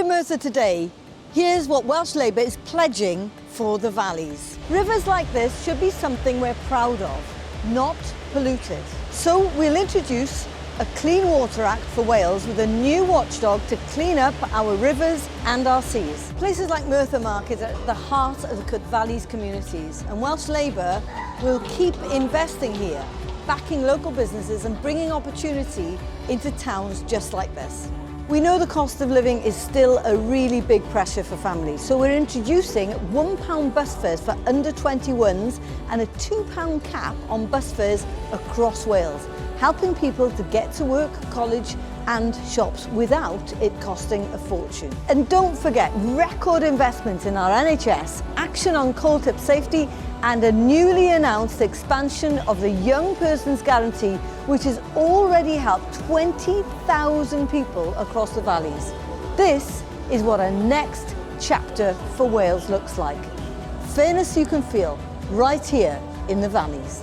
Merthyr today, here's what Welsh Labour is pledging for the valleys. Rivers like this should be something we're proud of, not polluted. So we'll introduce a Clean Water Act for Wales with a new watchdog to clean up our rivers and our seas. Places like Merthyr Market are at the heart of the Cwt Valleys communities, and Welsh Labour will keep investing here, backing local businesses and bringing opportunity into towns just like this. We know the cost of living is still a really big pressure for families, so we're introducing £1 bus fares for under 21s and a £2 cap on bus fares across Wales, helping people to get to work, college and shops without it costing a fortune. And don't forget, record investments in our NHS, action on coal tip safety and a newly announced expansion of the Young Persons Guarantee, which has already helped 20,000 people across the valleys. This is what a next chapter for Wales looks like. Fairness you can feel right here in the valleys.